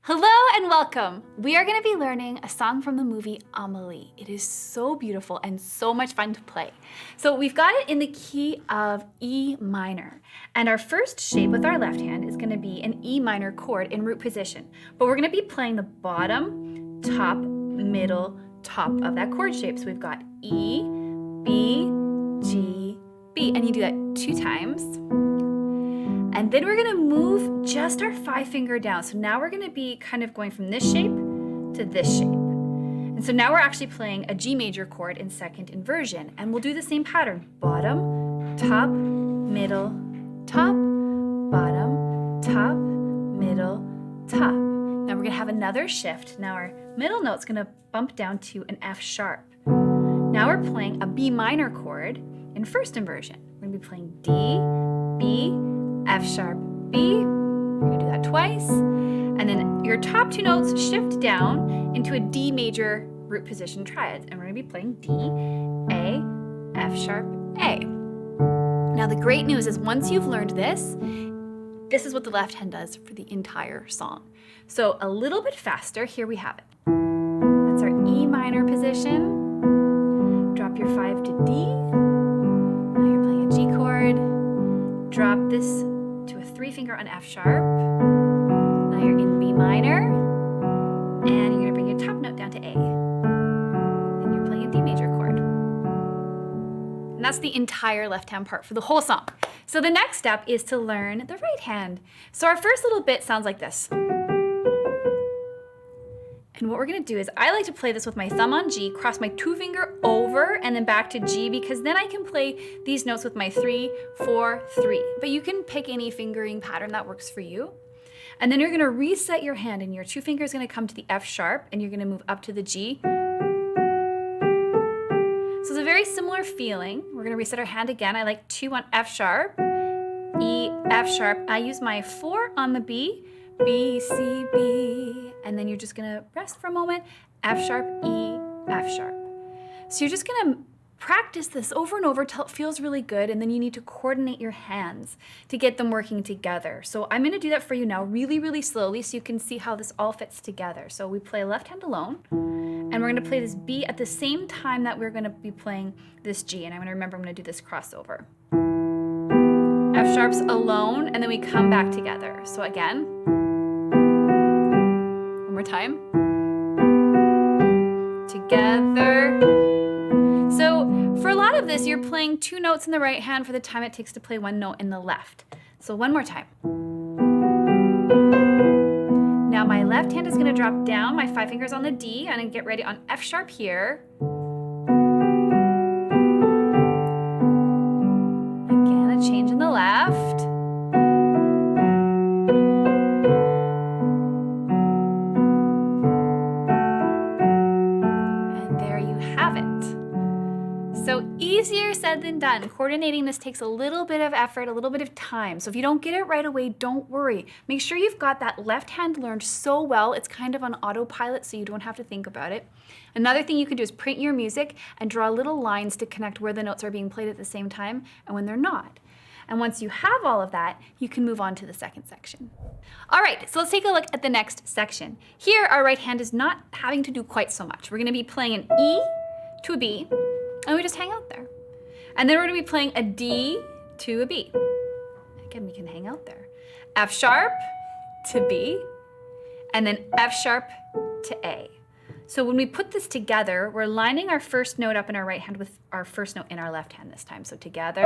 Hello and welcome! We are going to be learning a song from the movie Amelie. It is so beautiful and so much fun to play. So we've got it in the key of E minor. And our first shape with our left hand is going to be an E minor chord in root position. But we're going to be playing the bottom, top, middle, top of that chord shape. So we've got E, B, G, B. And you do that 2 times. And then we're gonna move just our 5 finger down. So now we're gonna be kind of going from this shape to this shape. And so now we're actually playing a G major chord in second inversion. And we'll do the same pattern. Bottom, top, middle, top, bottom, top, middle, top. Now we're gonna have another shift. Now our middle note's gonna bump down to an F sharp. Now we're playing a B minor chord in first inversion. We're gonna be playing D, B, F sharp, B. You're gonna do that twice. And then your top 2 notes shift down into a D major root position triad. And we're gonna be playing D, A, F sharp, A. Now the great news is once you've learned this, this is what the left hand does for the entire song. So a little bit faster, here we have it. That's our E minor position. Drop your 5 to D. Now you're playing a G chord. Drop this to a 3 finger on F sharp. Now you're in B minor, and you're gonna bring your top note down to A. And you're playing a D major chord. And that's the entire left hand part for the whole song. So the next step is to learn the right hand. So our first little bit sounds like this. And what we're gonna do is, I like to play this with my thumb on G, cross my 2 finger over and then back to G, because then I can play these notes with my 3, 4, 3. But you can pick any fingering pattern that works for you. And then you're gonna reset your hand and your 2 fingers gonna come to the F sharp and you're gonna move up to the G. So it's a very similar feeling. We're gonna reset our hand again. I like 2 on F sharp, E, F sharp. I use my 4 on the B, B, C, B, and then you're just gonna rest for a moment, F sharp, E, F sharp. So you're just gonna practice this over and over till it feels really good, and then you need to coordinate your hands to get them working together. So I'm gonna do that for you now really, really slowly so you can see how this all fits together. So we play left hand alone, and we're gonna play this B at the same time that we're gonna be playing this G, and I'm gonna do this crossover. F sharp's alone, and then we come back together. So again, one more time. Together. So for a lot of this, you're playing 2 notes in the right hand for the time it takes to play 1 note in the left. So one more time. Now my left hand is gonna drop down, my 5 fingers on the D, and get ready on F sharp here. Again, a change in the left. So easier said than done. Coordinating this takes a little bit of effort, a little bit of time. So if you don't get it right away, don't worry. Make sure you've got that left hand learned so well, it's kind of on autopilot so you don't have to think about it. Another thing you can do is print your music and draw little lines to connect where the notes are being played at the same time and when they're not. And once you have all of that, you can move on to the second section. All right, so let's take a look at the next section. Here, our right hand is not having to do quite so much. We're gonna be playing an E to a B, and we just hang out there. And then we're gonna be playing a D to a B. Again, we can hang out there. F sharp to B, and then F sharp to A. So when we put this together, we're lining our first note up in our right hand with our first note in our left hand this time. So together,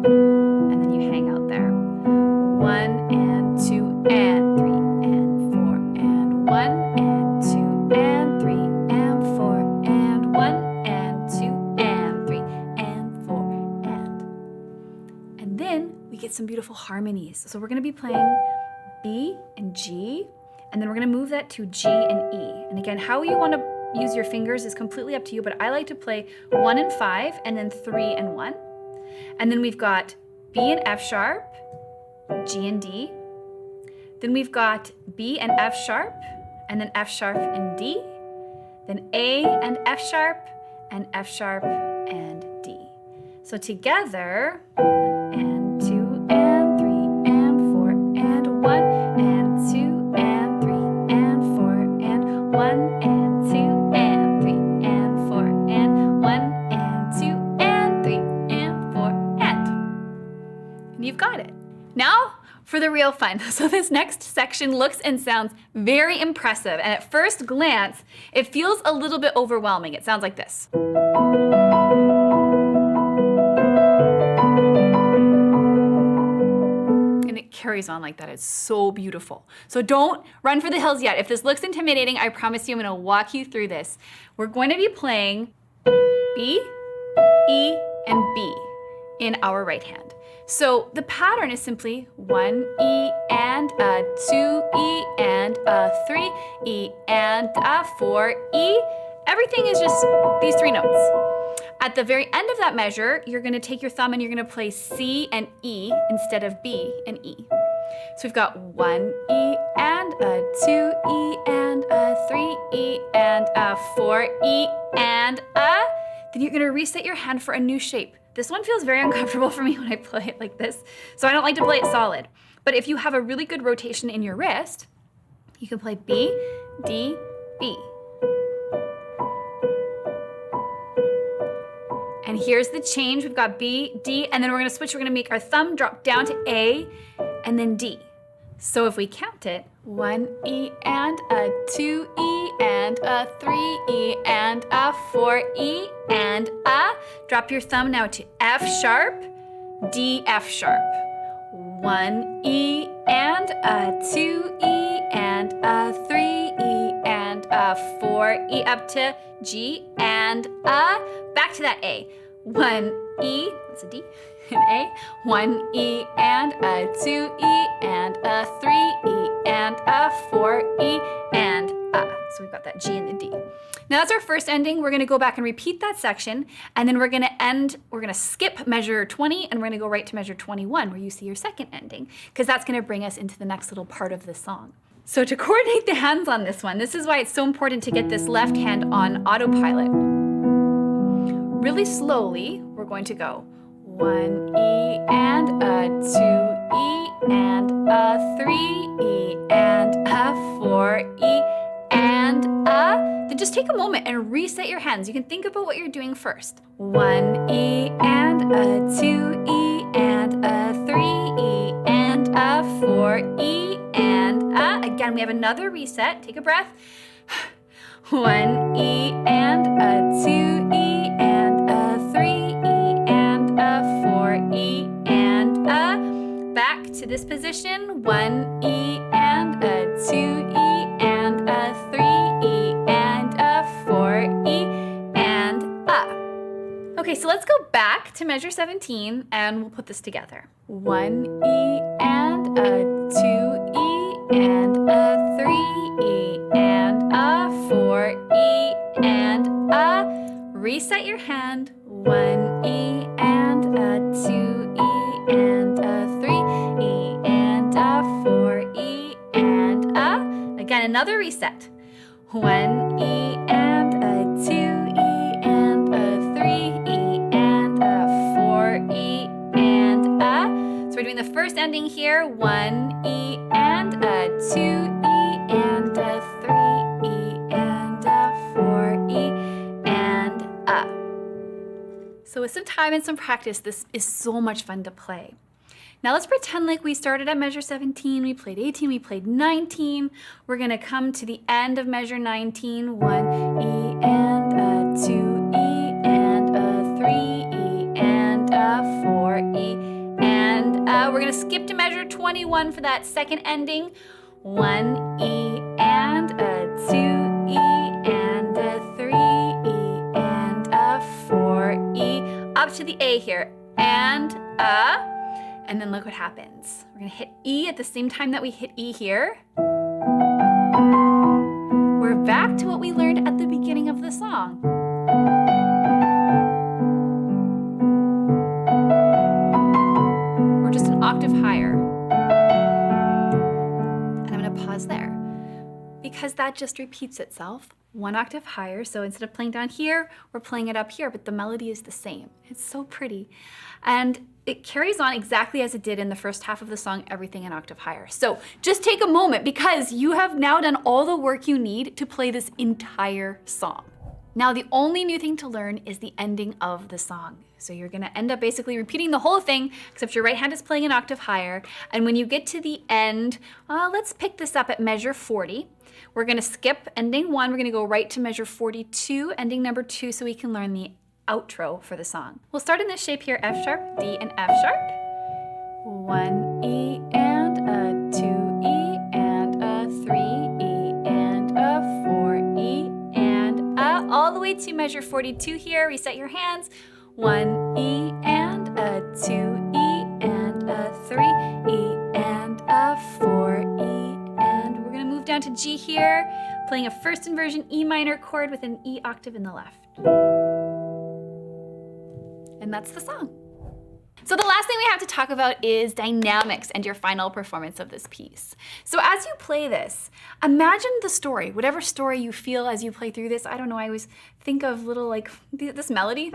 and then you hang out there. 1 and 2 and 3 and 4 and 1 and 2 and 3 and 4 and 1 and 2 and 3 and 4 and then we get some beautiful harmonies. So we're gonna be playing B and G, and then we're gonna move that to G and E. And again, how you wanna use your fingers is completely up to you, but I like to play 1 and 5 and then 3 and 1. And then we've got B and F sharp, G and D. Then we've got B and F sharp, and then F sharp and D. Then A and F sharp, and F sharp and D. So together, 1 and 2 and 3 and 4 and 1 and 2 and real fun. So this next section looks and sounds very impressive, and at first glance, it feels a little bit overwhelming. It sounds like this. And it carries on like that. It's so beautiful. So don't run for the hills yet. If this looks intimidating, I promise you I'm gonna walk you through this. We're going to be playing B, E, and B in our right hand. So the pattern is simply 1 E and a 2 E and a 3 E and a 4 E. Everything is just these three notes. At the very end of that measure, you're gonna take your thumb and you're gonna play C and E instead of B and E. So we've got 1 E and a 2 E and a 3 E and a 4 E and a. Then you're gonna reset your hand for a new shape. This one feels very uncomfortable for me when I play it like this, so I don't like to play it solid. But if you have a really good rotation in your wrist, you can play B, D, B. And here's the change. We've got B, D, and then we're gonna switch. We're gonna make our thumb drop down to A and then D. So if we count it, 1 E and a 2 E and a 3 E and a 4 E and a. Drop your thumb now to F sharp, D, F sharp. 1 E and a 2 E and a 3 E and a 4 E up to G and a. Back to that A. 1 E, that's a D, an A. 1 E and a 2 E and a 3 E and a 4 E and a. So we've got that G and the D. Now that's our first ending. We're gonna go back and repeat that section, and then we're gonna skip measure 20, and we're gonna go right to measure 21, where you see your second ending, because that's gonna bring us into the next little part of the song. So to coordinate the hands on this one, this is why it's so important to get this left hand on autopilot. Really slowly, we're going to go 1 E and a 2 E and a 3 E and a 4 E and a. Then just take a moment and reset your hands. You can think about what you're doing first. 1 E and a 2 E and a 3 E and a 4 E and a. Again, we have another reset. Take a breath. 1 E and a 2 E and a 3 E and a 4 E and a. Back to this position. 1 E and a 2 E and a 3 E and a 4 E and a. Okay, so let's go back to measure 17 and we'll put this together. 1 E and a 2 E and a 3 E and a 4 E and a. Reset your hand. 1 E and a 2 E and a 3 E and a 4 E and a. Again, another reset. 1 E and a 2 E and a 3 E and a 4 E and a. So we're doing the first ending here. 1 E and a 2 E and a 3 E and a 4 E and a. So with some time and some practice, this is so much fun to play. Now let's pretend like we started at measure 17, we played 18, we played 19. We're gonna come to the end of measure 19. 1 E and a 2 E and a 3 E and a 4 E and a. We're gonna skip to measure 21 for that second ending. 1 E and a 2 E and a 3 E and a 4 E. Up to the A here, and a. And then look what happens. We're gonna hit E at the same time that we hit E here. We're back to what we learned at the beginning of the song. We're just an octave higher. And I'm gonna pause there because that just repeats itself. One octave higher, so instead of playing down here, we're playing it up here, but the melody is the same. It's so pretty. And it carries on exactly as it did in the first half of the song, everything an octave higher. So just take a moment because you have now done all the work you need to play this entire song. Now the only new thing to learn is the ending of the song. So you're gonna end up basically repeating the whole thing, except your right hand is playing an octave higher. And when you get to the end, let's pick this up at measure 40. We're gonna skip ending 1, we're gonna go right to measure 42, ending number 2, so we can learn the outro for the song. We'll start in this shape here, F sharp, D, and F sharp. 1 E and a 2 E and a 3 E and a 4 E and a, all the way to measure 42 here. Reset your hands. 1 E and a 2 E and a 3 E and a 4 E, and we're gonna move down to G here, playing a first inversion E minor chord with an E octave in the left. And that's the song. So the last thing we have to talk about is dynamics and your final performance of this piece. So as you play this, imagine the story, whatever story you feel as you play through this. I don't know, I always think of little, like, this melody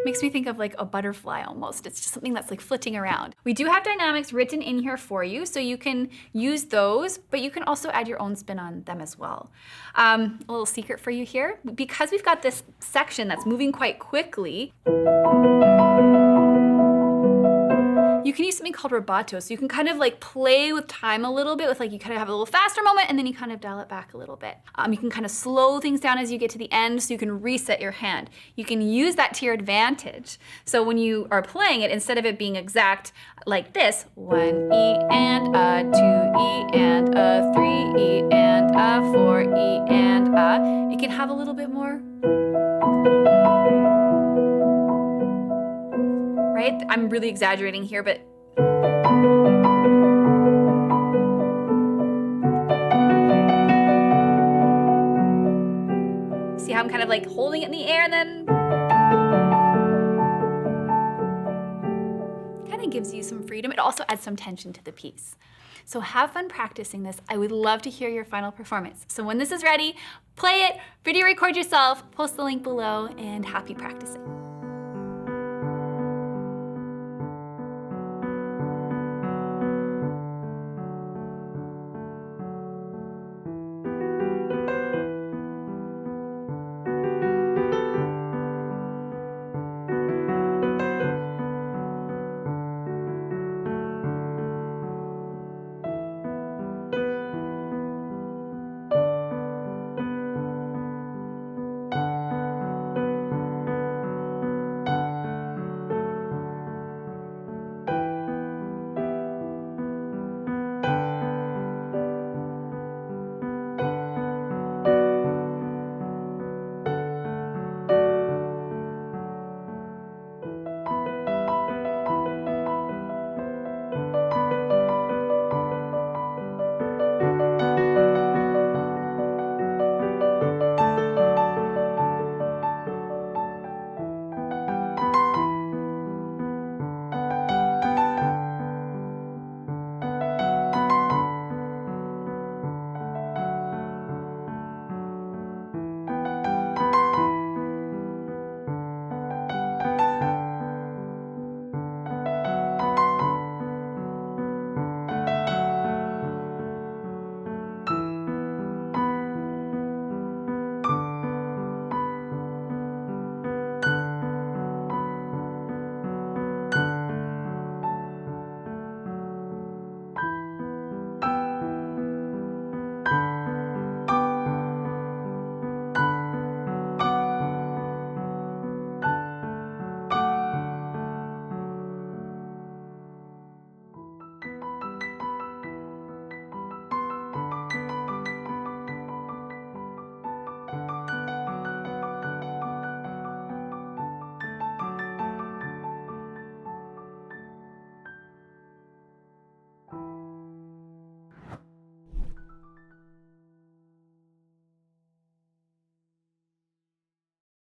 makes me think of like a butterfly almost. It's just something that's like flitting around. We do have dynamics written in here for you, so you can use those, but you can also add your own spin on them as well. A little secret for you here, because we've got this section that's moving quite quickly, you can use something called rubato. So you can kind of like play with time a little bit with, like, you kind of have a little faster moment and then you kind of dial it back a little bit. You can kind of slow things down as you get to the end, so you can reset your hand. You can use that to your advantage. So when you are playing it, instead of it being exact like this, 1 E and a 2 E and a 3 E and a 4 E and a, it can have a little bit more. Right? I'm really exaggerating here, but see how I'm kind of like holding it in the air and then kind of gives you some freedom. It also adds some tension to the piece. So have fun practicing this. I would love to hear your final performance. So when this is ready, play it, video record yourself, post the link below, and happy practicing.